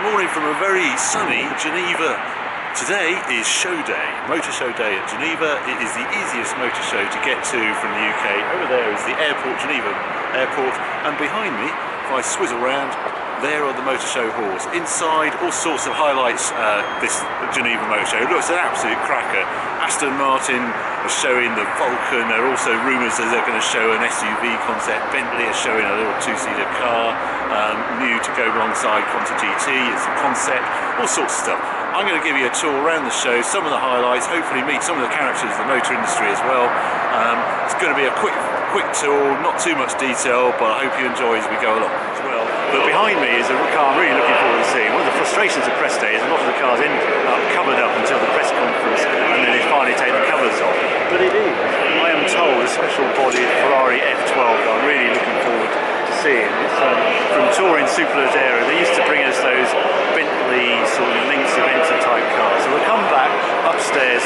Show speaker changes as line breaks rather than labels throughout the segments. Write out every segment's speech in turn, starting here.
morning from a very sunny Geneva. Today is show day, motor show day at Geneva. It is the easiest motor show to get to from the UK. Over there is the airport, Geneva airport, and behind me, if I swizzle round, there are the motor show halls. Inside, all sorts of highlights, this Geneva motor show. It looks an absolute cracker. Aston Martin are showing the Vulcan. There are also rumours that they're going to show an SUV concept. Bentley are showing a little two-seater car, new to go alongside Conti GT. It's a concept, all sorts of stuff. I'm going to give you a tour around the show, some of the highlights, hopefully meet some of the characters of the motor industry as well. It's going to be a quick tour, not too much detail, but I hope you enjoy as we go along as well. But behind me is a car I'm really looking forward to seeing. One of the frustrations of press day is a lot of the cars end up covered up until the press conference, and then they finally take the covers off. But it is, I am told, a special bodied Ferrari F12 that I'm really looking forward to seeing. It's from touring Superleggera. They used to bring us those Bentley sort of Lynx Aventador type cars. So we'll come back upstairs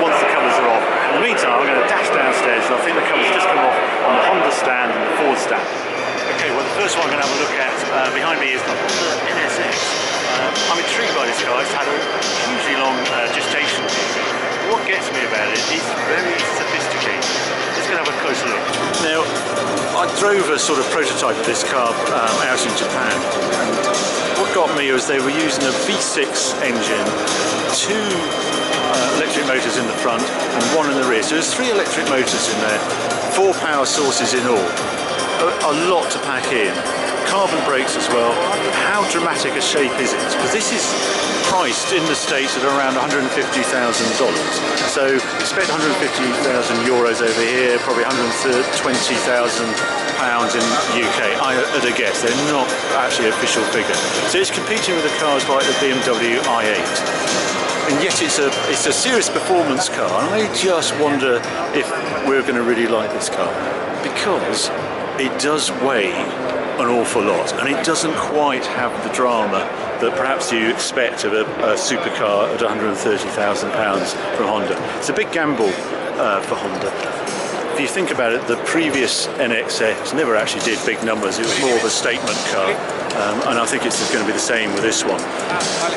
once the covers are off. In the meantime, I'm going to dash downstairs, and I think the covers just come off on the Honda stand and the Ford stand. Okay, well the first one I'm going to have a look at behind me is the Honda NSX. I'm intrigued by this car. It's had a hugely long gestation period. What gets me about it is very sophisticated. Let's go have a closer look. Now, I drove a sort of prototype of this car out in Japan, and what got me was they were using a V6 engine, two electric motors in the front and one in the rear. So there's 3 electric motors in there, 4 power sources in all. A lot to pack in. Carbon brakes as well. How dramatic a shape is it? Because this is priced in the States at around $150,000. So expect 150,000 euros over here, probably 120,000 pounds in the UK. At a guess, they're not actually official figure. So it's competing with the cars like the BMW i8. And yet it's a serious performance car. And I just wonder if we're going to really like this car, because it does weigh an awful lot, and it doesn't quite have the drama that perhaps you expect of a supercar at £130,000 from Honda. It's a big gamble for Honda. If you think about it, the previous NXX never actually did big numbers. It was more of a statement car, and I think it's going to be the same with this one.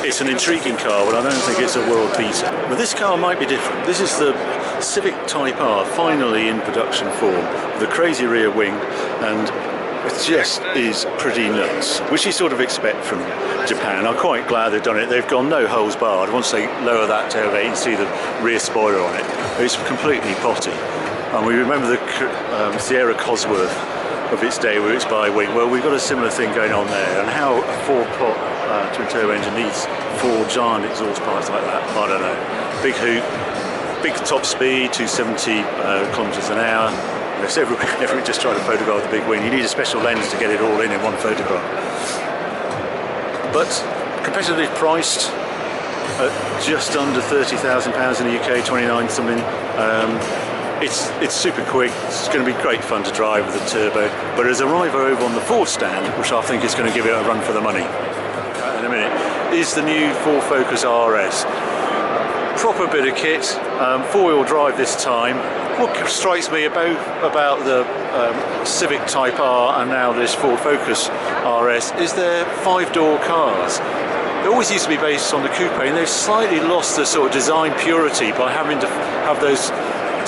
It's an intriguing car, but I don't think it's a world beater. But this car might be different. This is the Civic Type-R, finally in production form, with a crazy rear wing, and it just is pretty nuts, which you sort of expect from Japan. I'm quite glad they've done it. They've gone no holes barred. Once they lower that tailgate, you can see the rear spoiler on it. It's completely potty. And we remember the Sierra Cosworth of its day with its bi-wing. Well, we've got a similar thing going on there, and how a 4-pot twin turbo engine needs 4 giant exhaust pipes like that, I don't know. Big hoop, big top speed, 270 kilometers an hour. If everybody just try to photograph the big wing, you need a special lens to get it all in one photograph. But competitively priced at just under £30,000 in the UK, 29 something. It's super quick. It's going to be great fun to drive with a turbo. But as a rival over on the Ford stand, which I think is going to give it a run for the money in a minute, is the new Ford Focus RS. Proper bit of kit, 4-wheel drive this time. What strikes me about the Civic Type-R and now this Ford Focus RS is they're 5-door cars. They always used to be based on the coupe, and they've slightly lost the sort of design purity by having to have those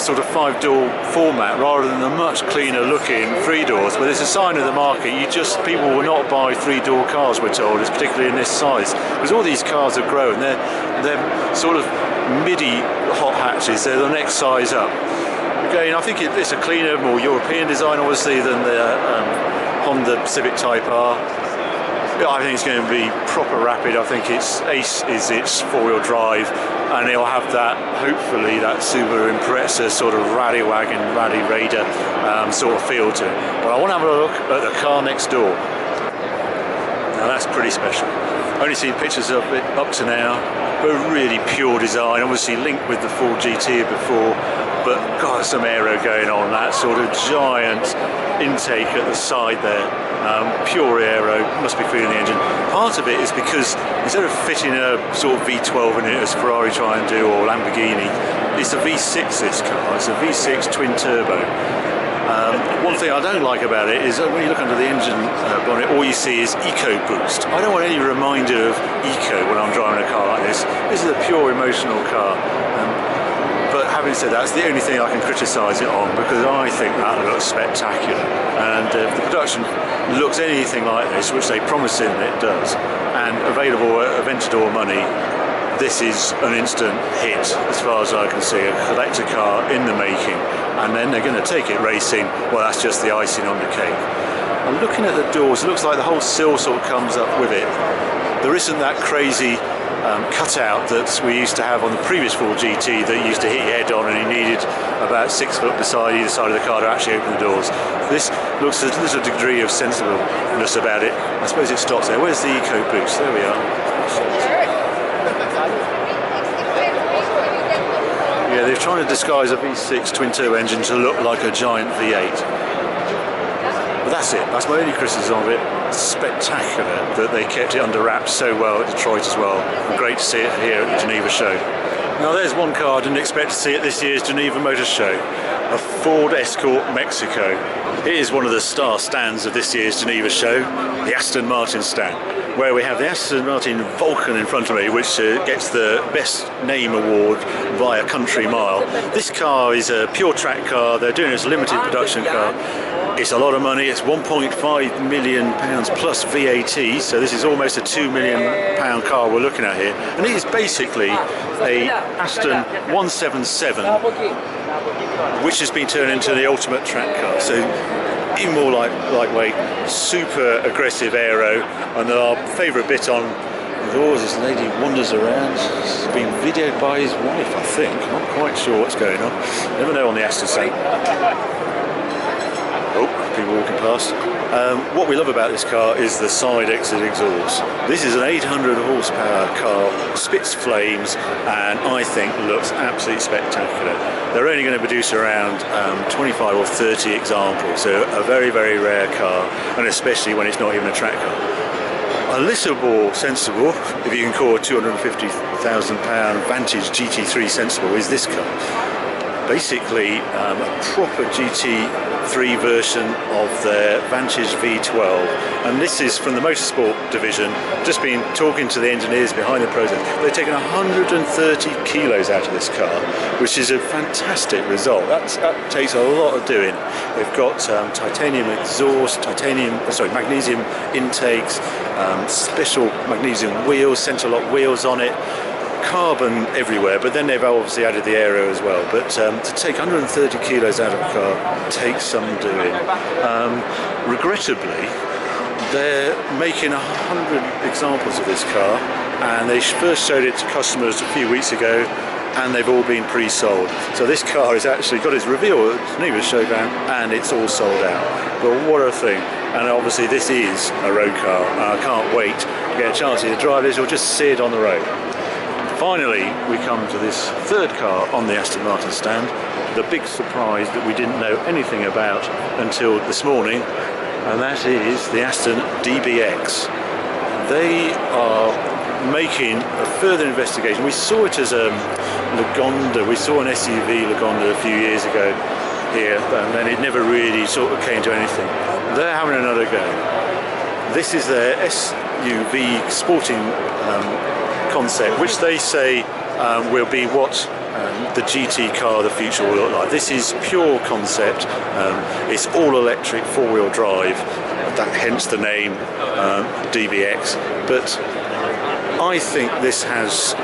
sort of 5-door format rather than the much cleaner looking 3-doors. But it's a sign of the market. People will not buy 3-door cars, we're told, it's particularly in this size, because all these cars have grown. They're sort of midi hot hatches. They're the next size up. Again, I think it's a cleaner, more European design, obviously, than the Honda Civic Type-R. I think it's going to be proper rapid. I think its ace is its 4-wheel drive, and it'll have that, hopefully, that Subaru Impreza sort of rally wagon, rally raider sort of feel to it. But I want to have a look at the car next door. Now that's pretty special. Only seen pictures of it up to now, but really pure design, obviously linked with the Ford GT before, but got some aero going on, that sort of giant intake at the side there, pure aero, must be feeling the engine. Part of it is because instead of fitting a sort of V12 in it as Ferrari try and do, or Lamborghini, it's a V6 this car, it's a V6 twin turbo. One thing I don't like about it is that when you look under the engine bonnet, all you see is Eco Boost. I don't want any reminder of Eco when I'm driving a car like this. This is a pure emotional car. But having said that, it's the only thing I can criticise it on, because I think that looks spectacular. And if the production looks anything like this, which they promise in it does, and available at Aventador money, this is an instant hit as far as I can see. A collector car in the making, and then they're going to take it racing. Well, that's just the icing on the cake. And looking at the doors, it looks like the whole sill sort of comes up with it. There isn't that crazy cutout that we used to have on the previous Ford GT that used to hit your head on, and you needed about 6 foot beside either side of the car to actually open the doors. This looks, there's a degree of sensibleness about it. I suppose it stops there. Where's the Eco Boost? There we are. Yeah, they're trying to disguise a V6 twin-turbo engine to look like a giant V8. But that's it. That's my only criticism of it. It's spectacular that they kept it under wraps so well at Detroit as well. And great to see it here at the Geneva show. Now there's one car I didn't expect to see at this year's Geneva Motor Show. A Ford Escort Mexico. It is one of the star stands of this year's Geneva show, the Aston Martin stand, where we have the Aston Martin Vulcan in front of me, which gets the Best Name Award by a country mile. This car is a pure track car. They're doing it as a limited production car. It's a lot of money. It's £1.5 million plus VAT, so this is almost a £2 million car we're looking at here. And it is basically a Aston 177, which has been turned into the ultimate track car. So even more lightweight, super aggressive aero, and our favourite bit on the doors, this lady wanders around. She's been videoed by his wife, I think. I'm not quite sure what's going on. Never know on the Aston side. Oh, people walking past. What we love about this car is the side exit exhaust. This is an 800 horsepower car, spits flames, and I think looks absolutely spectacular. They're only going to produce around 25 or 30 examples, so a very, very rare car, and especially when it's not even a track car. A little more sensible, if you can call a £250,000 Vantage GT3 sensible, is this car. Basically a proper GT3 version of their Vantage V12, and this is from the motorsport division. Just been talking to the engineers behind the process. They've taken 130 kilos out of this car, which is a fantastic result. That takes a lot of doing. They've got titanium exhaust, magnesium intakes, special magnesium wheels, centre-lock wheels on it. Carbon everywhere, but then they've obviously added the aero as well. But to take 130 kilos out of a car takes some doing. Regrettably, they're making 100 examples of this car, and they first showed it to customers a few weeks ago, and they've all been pre-sold. So this car has actually got its reveal at Geneva showground, and it's all sold out. But what a thing. And obviously this is a road car, and I can't wait to get a chance to drive this or just see it on the road. Finally, we come to this third car on the Aston Martin stand, the big surprise that we didn't know anything about until this morning, and that is the Aston DBX. They are making a further investigation. We saw it as a Lagonda, we saw an SUV Lagonda a few years ago here, and then it never really sort of came to anything. They're having another go. This is their SUV sporting concept, which they say will be what the GT car of the future will look like. This is pure concept. It's all electric, four-wheel drive, hence the name DBX. But I think this has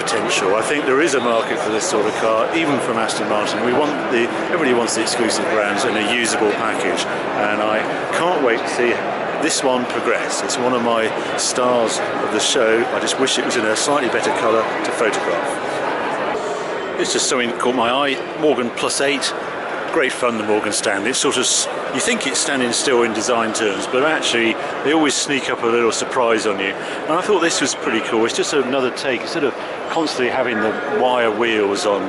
potential. I think there is a market for this sort of car, even from Aston Martin. Everybody wants the exclusive brands and a usable package, and I can't wait to see this one progress. It's one of my stars of the show. I just wish it was in a slightly better colour to photograph. It's just something that caught my eye. Morgan Plus 8. Great fun, the Morgan stand. It's sort of, you think it's standing still in design terms, but actually they always sneak up a little surprise on you. And I thought this was pretty cool. It's just another take. Instead of constantly having the wire wheels on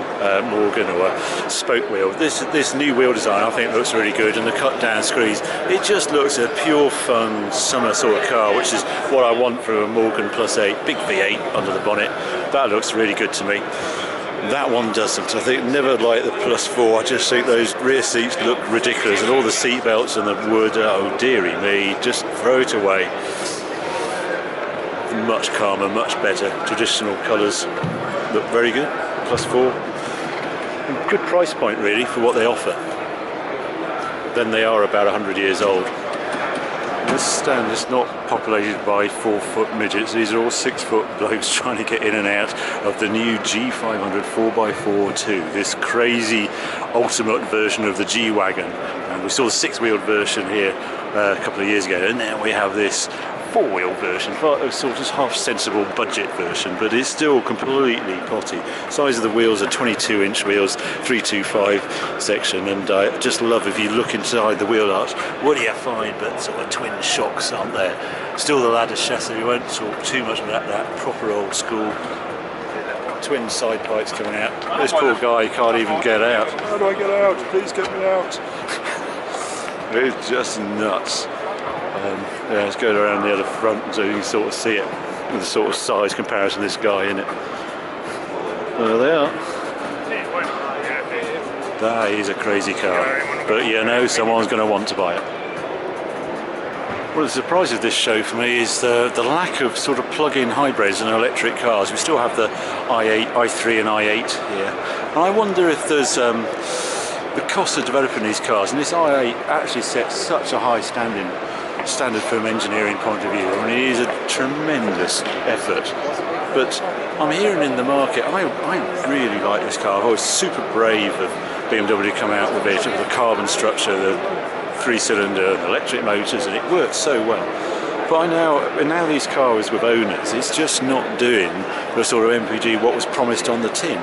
Morgan or a spoke wheel, this new wheel design I think looks really good, and the cut down screens, it just looks a pure fun summer sort of car, which is what I want from a Morgan Plus 8. Big V8 under the bonnet. That looks really good to me. That one doesn't. I think never like the Plus 4. I just think those rear seats look ridiculous, and all the seat belts and the wood, oh dearie me, just throw it away. Much calmer, much better. Traditional colours look very good. Plus 4. Good price point really for what they offer. Then they are about 100 years old. This stand is not populated by 4-foot midgets. These are all 6-foot blokes trying to get in and out of the new G500 4x4 this crazy ultimate version of the G-Wagon. And we saw the 6-wheeled version here a couple of years ago, and now we have this 4-wheel version, sort of half sensible budget version, but it's still completely potty. Size of the wheels are 22-inch wheels, 325 section, and I just love, if you look inside the wheel arch, what do you find but sort of twin shocks, aren't there? Still the ladder chassis. We won't talk too much about that proper old school. Twin side pipes coming out. This poor guy can't even get out. How do I get out? Please get me out. It's just nuts. Yeah, let's go around the other front so you can sort of see it with the sort of size comparison of this guy in it. There they are. That is a crazy car, but you know someone's going to want to buy it. One of the surprises of this show for me is the lack of sort of plug-in hybrids and electric cars. We still have the i8, i3 and i8 here, and I wonder if there's the cost of developing these cars, and this i8 actually sets such a high standard from an engineering point of view. I mean, it is a tremendous effort, but I'm hearing in the market, I really like this car. I was super brave of BMW to come out with it, with the carbon structure, the 3-cylinder electric motors, and it works so well. But now these cars with owners, it's just not doing the sort of MPG what was promised on the tin.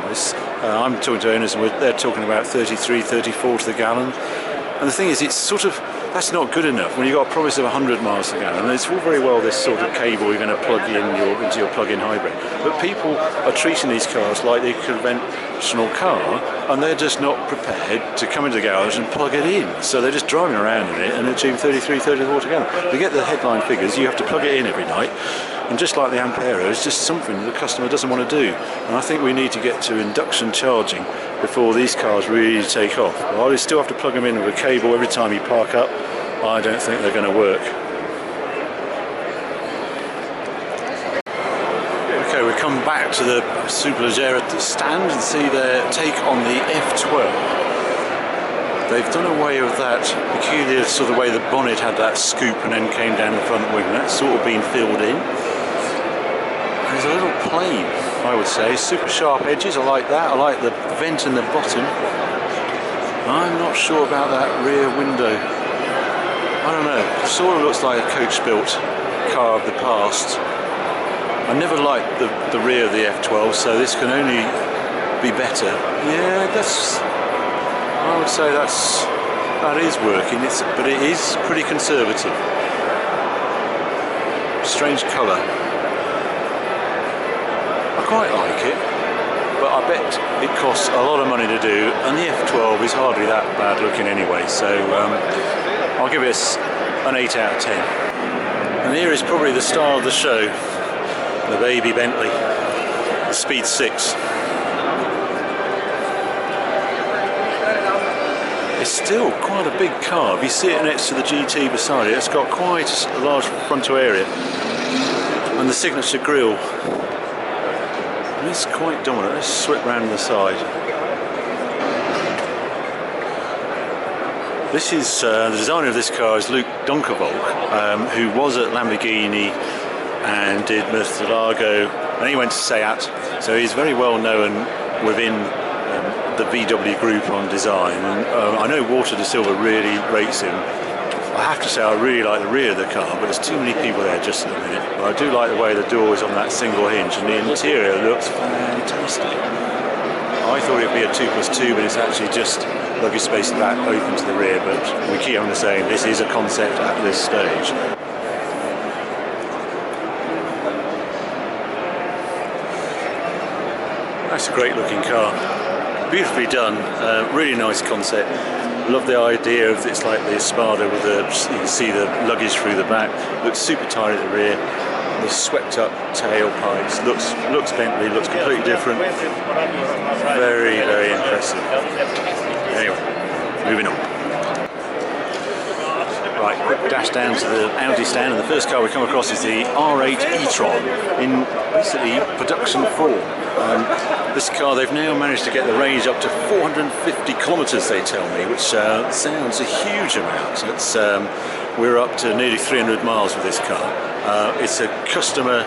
I'm talking to owners and they're talking about 33, 34 to the gallon. And the thing is, it's sort of, that's not good enough when you've got a promise of 100 miles per gallon. And it's all very well this sort of cable you're going to plug into your plug-in hybrid, but people are treating these cars like they're a conventional car, and they're just not prepared to come into the garage and plug it in. So they're just driving around in it and achieving 33, 34 to gallon. To get the headline figures, you have to plug it in every night. And just like the Ampero, it's just something that the customer doesn't want to do. And I think we need to get to induction charging before these cars really take off. While you still have to plug them in with a cable every time you park up, I don't think they're going to work. Okay, we come back to the Superleggera stand and see their take on the F12. They've done away with that peculiar sort of way the bonnet had that scoop and then came down the front wing. That's sort of been filled in. There's a little plain, I would say. Super sharp edges, I like that. I like the vent in the bottom. I'm not sure about that rear window. I don't know, it sort of looks like a coach-built car of the past. I never liked the rear of the F12, so this can only be better. Yeah, I would say that is working, but it is pretty conservative. Strange colour. I quite like it, but I bet it costs a lot of money to do, and the F12 is hardly that bad looking anyway, so I'll give it an 8 out of 10. And here is probably the star of the show, the baby Bentley, the Speed 6. It's still quite a big car. If you see it next to the GT beside it, it's got quite a large frontal area, and the signature grille. It's quite dominant. Let's swip round the side. This is the designer of this car is Luke Donkervolk, who was at Lamborghini and did Murcielago, and he went to Seat, so he's very well known within the VW group on design. And I know Walter de Silva really rates him. I have to say I really like the rear of the car, but there's too many people there just at the minute. But I do like the way the door is on that single hinge, and the interior looks fantastic. I thought it'd be a 2+2, but it's actually just luggage space at the back open to the rear, but we keep on saying this is a concept at this stage. That's a great looking car. Beautifully done, really nice concept. Love the idea of it's like the Espada with you can see the luggage through the back. Looks super tight at the rear. the swept up tailpipes. Looks Bentley, looks completely different. Very, very impressive. Anyway, moving on. Right, quick dash down to the Audi stand, and the first car we come across is the R8 e-tron in basically production form. This car, they've now managed to get the range up to 450 kilometres, they tell me, which sounds a huge amount. It's, we're up to nearly 300 miles with this car. It's a customer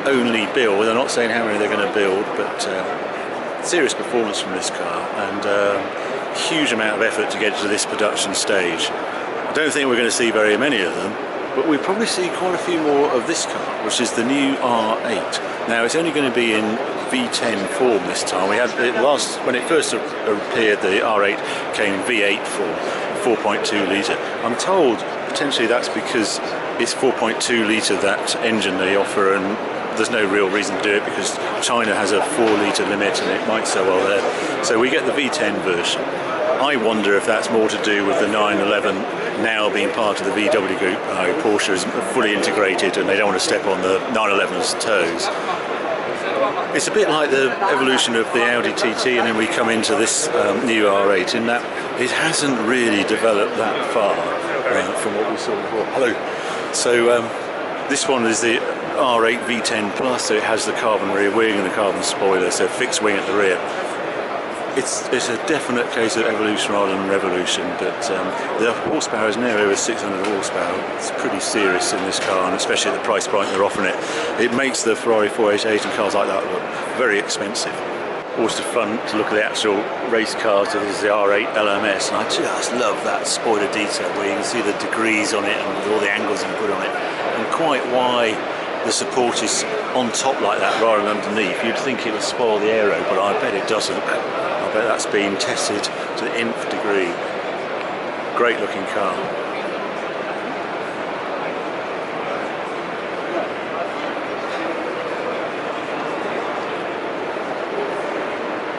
only build. They're not saying how many they're going to build, but serious performance from this car, and huge amount of effort to get to this production stage. I don't think we're going to see very many of them, but we probably see quite a few more of this car, which is the new R8. Now it's only going to be in V10 form this time. We had it when it first appeared, the R8 came in V8 form, 4.2 litre. I'm told potentially that's because it's 4.2 litre, that engine they offer, and there's no real reason to do it because China has a 4 litre limit and it might sell well there. So we get the V10 version. I wonder if that's more to do with the 911 now being part of the VW group. Porsche is fully integrated and they don't want to step on the 911's toes. It's a bit like the evolution of the Audi TT, and then we come into this new R8 in that it hasn't really developed that far from what we saw before. Hello. So this one is the R8 V10 Plus, so it has the carbon rear wing and the carbon spoiler, so fixed wing at the rear. It's a definite case of evolution rather than revolution, but the horsepower is now over 600 horsepower. It's pretty serious in this car, and especially at the price point they're offering it. It makes the Ferrari 488 and cars like that look very expensive. Also fun to look at the actual race cars. So this is the R8 LMS, and I just love that spoiler detail where you can see the degrees on it and with all the angles you can put on it, and quite why the support is on top like that rather than underneath. You'd think it would spoil the aero, but I bet it doesn't. I bet that's been tested to the nth degree. Great looking car.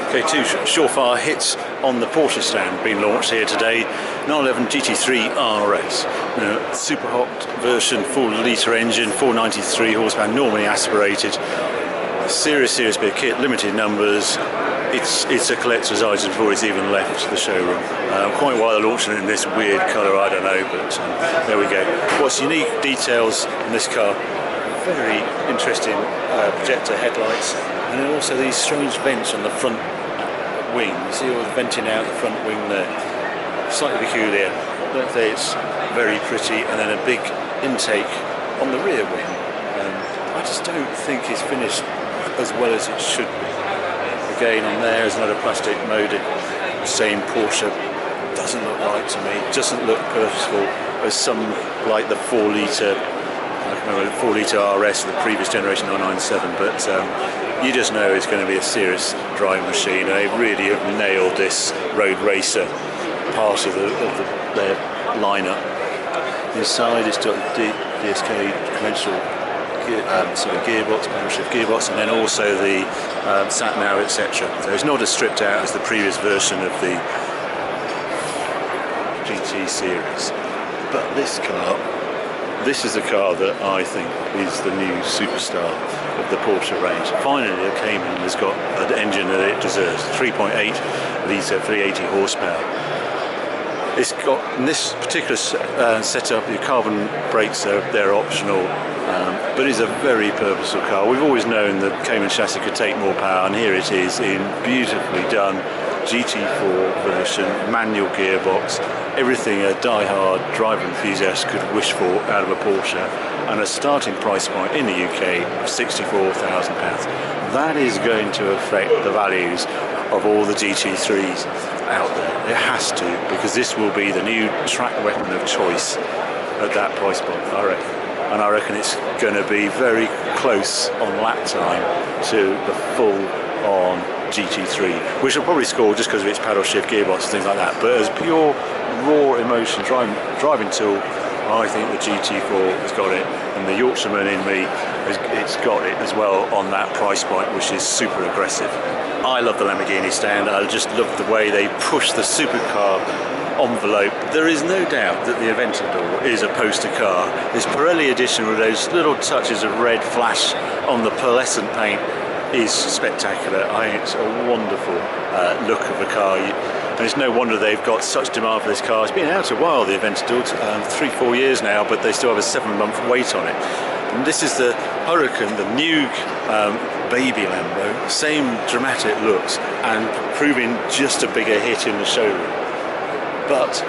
Okay, two surefire hits on the Porsche stand being launched here today. 911 GT3 RS, super hot version, 4 litre engine, 493 horsepower, normally aspirated. Serious bit of kit, limited numbers. It's a collector's item before it's even left the showroom. Quite why they're launching it in this weird colour, I don't know, but there we go. What's unique details in this car? Very interesting projector headlights, and then also these strange vents on the front wing. You see all the venting out the front wing there. Slightly peculiar. Don't say it's very pretty, and then a big intake on the rear wing. I just don't think it's finished as well as it should be. Again, on there is another plastic molded, same Porsche. Doesn't look right to me. Doesn't look purposeful as some like the 4 litre. I can remember the 4 litre RS of the previous generation 997, but you just know it's going to be a serious driving machine. They really have nailed this road racer part of their lineup. Inside it's got the DSK conventional gearbox, power shift gearbox, and then also the sat nav, etc. So it's not as stripped out as the previous version of the GT series. But this is the car that I think is the new superstar of the Porsche range. Finally, a Cayman has got an engine that it deserves. 3.8 litre, 380 horsepower. It's got, in this particular setup, your carbon brakes they're optional, but it's a very purposeful car. We've always known that Cayman chassis could take more power, and here it is in beautifully done GT4 version, manual gearbox, everything a die-hard driver enthusiast could wish for out of a Porsche, and a starting price point in the UK of £64,000. That is going to affect the values of all the GT3s out there. It has to, because this will be the new track weapon of choice at that price point, I reckon. And I reckon it's going to be very close on lap time to the full-on GT3, which will probably score just because of its paddle shift gearbox and things like that. But as pure raw emotion driving tool, I think the GT4 has got it, and the Yorkshireman in me, it's got it as well on that price point, which is super aggressive. I love the Lamborghini stand. I just love the way they push the supercar envelope, there is no doubt that the Aventador is a poster car. This Pirelli edition with those little touches of red flash on the pearlescent paint is spectacular. I think it's a wonderful look of a car. And it's no wonder they've got such demand for this car. It's been out a while, the Aventador, 3-4 years now, but they still have a 7-month wait on it. And this is the Hurricane, the new baby Lambo, same dramatic looks and proving just a bigger hit in the showroom. But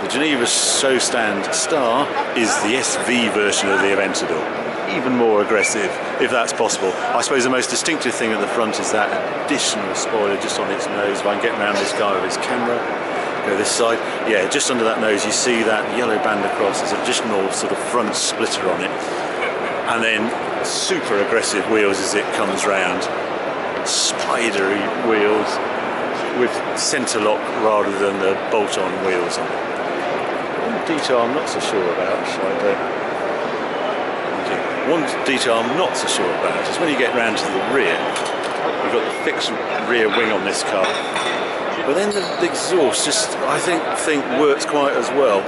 the Geneva show stand star is the SV version of the Aventador. Even more aggressive, if that's possible. I suppose the most distinctive thing at the front is that additional spoiler just on its nose. If I can get around this guy with his camera, go this side, yeah, just under that nose you see that yellow band across. There's additional sort of front splitter on it, and then super aggressive wheels as it comes round, spidery wheels with centre lock rather than the bolt-on wheels on it. One detail I'm not so sure about, one detail I'm not so sure about is when you get round to the rear, you've got the fixed rear wing on this car, but then the exhaust just, I think works quite as well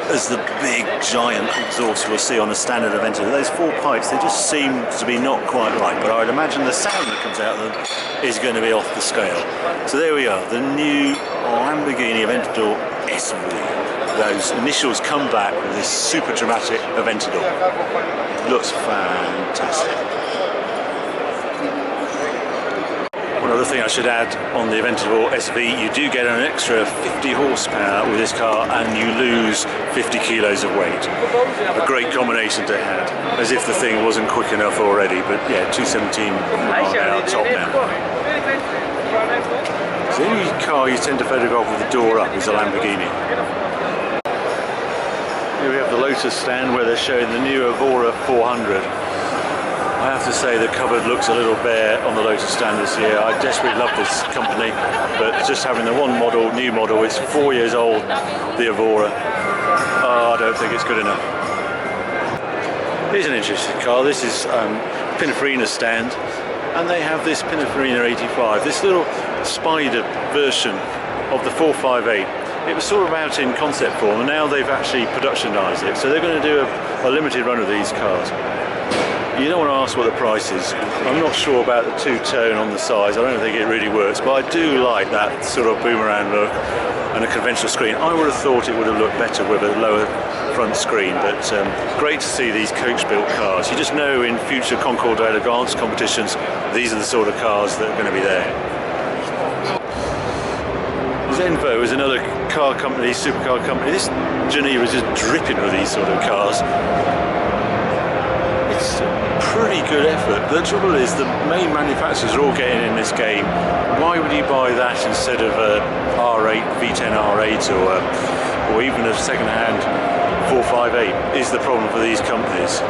as the big giant exhaust you'll see on a standard Aventador. Those 4 pipes, they just seem to be not quite right, but I would imagine the sound that comes out of them is going to be off the scale. So there we are, the new Lamborghini Aventador SV. Those initials come back with this super dramatic Aventador. Looks fantastic. One other thing I should add on the Aventador SV, you do get an extra 50 horsepower with this car and you lose 50 kilos of weight. A great combination to have, as if the thing wasn't quick enough already, but yeah, 217 mile an hour top now. So the only car you tend to photograph with the door up is a Lamborghini. Here we have the Lotus stand where they're showing the new Evora 400. I have to say the cupboard looks a little bare on the Lotus stand this year. I desperately love this company, but just having the one model, new model, it's 4 years old, the Evora. Oh, I don't think it's good enough. Here's an interesting car. This is Pininfarina stand, and they have this Pininfarina 85, this little spider version of the 458. It was sort of out in concept form, and now they've actually productionised it. So they're going to do a limited run of these cars. You don't want to ask what the price is. I'm not sure about the two-tone on the sides. I don't think it really works, but I do like that sort of boomerang look and a conventional screen. I would have thought it would have looked better with a lower front screen, but great to see these coach-built cars. You just know in future Concours d'Elegance competitions, these are the sort of cars that are going to be there. Zenvo is another car company, supercar company. This Geneva is just dripping with these sort of cars. It's a pretty good effort. The trouble is the main manufacturers are all getting in this game. Why would you buy that instead of a R8, V10 R8 or even a second-hand 458 is the problem for these companies.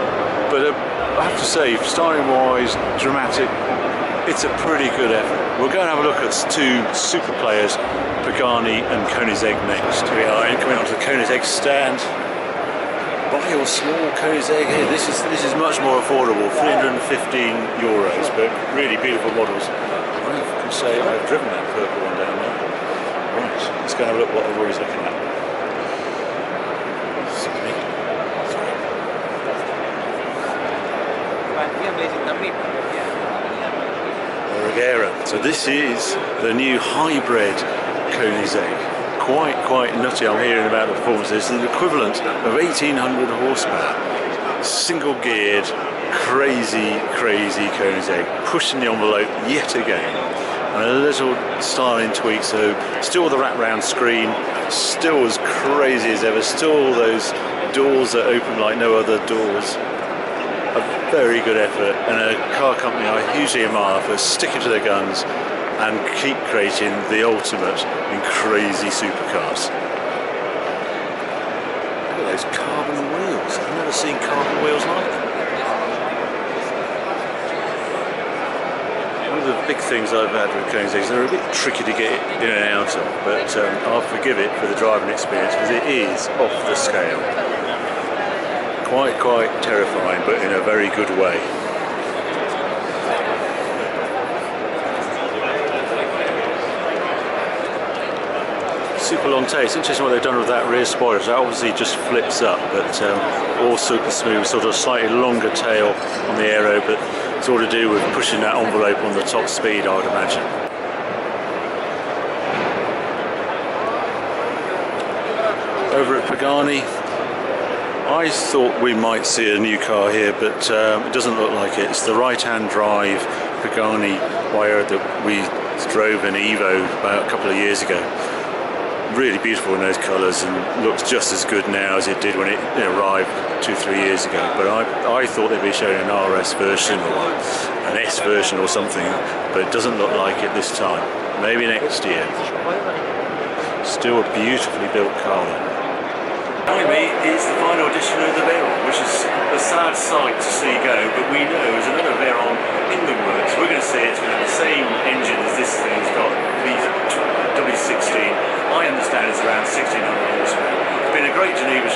But I have to say, styling-wise, dramatic, it's a pretty good effort. We're going to have a look at 2 super players, Pagani and Koenigsegg next. Here we are, coming onto the Koenigsegg stand. Buy your small Koenigsegg here. This is much more affordable, 315 euros, but really beautiful models. I can say I've driven that purple one down there. Right, let's go and have a look what everybody's looking at. Regera. So this is the new hybrid Koenigsegg. Quite nutty. I'm hearing about the performance. It's the equivalent of 1800 horsepower. Single geared, crazy Koenigsegg, pushing the envelope yet again. And a little styling tweak, so still the wraparound screen, still as crazy as ever, still those doors that open like no other doors. A very good effort, and a car company I hugely admire for sticking to their guns and keep creating the ultimate in crazy supercars. Look at those carbon wheels. I've never seen carbon wheels like them. One of the big things I've had with Koenigsegg is they're a bit tricky to get in and out of, but I'll forgive it for the driving experience because it is off the scale. Quite terrifying, but in a very good way. super long tail. It's interesting what they've done with that rear spoiler. That obviously just flips up, but all super smooth. Sort of slightly longer tail on the aero, but it's all to do with pushing that envelope on the top speed, I would imagine. Over at Pagani, I thought we might see a new car here, but it doesn't look like it. It's the right-hand drive Pagani Veyron that we drove in Evo about a couple of years ago. Really beautiful in those colours, and looks just as good now as it did when it arrived 2-3 years ago. But I thought they'd be showing an RS version or an S version or something, but it doesn't look like it this time. Maybe next year. Still a beautifully built car. Behind me is the final edition of the Veyron, which is a sad sight to see go, but we know there's another Veyron in the works. We're going to see it's going to have the same engine as this thing's got, the W16. I understand it's around 1600 horsepower. It's been a great Geneva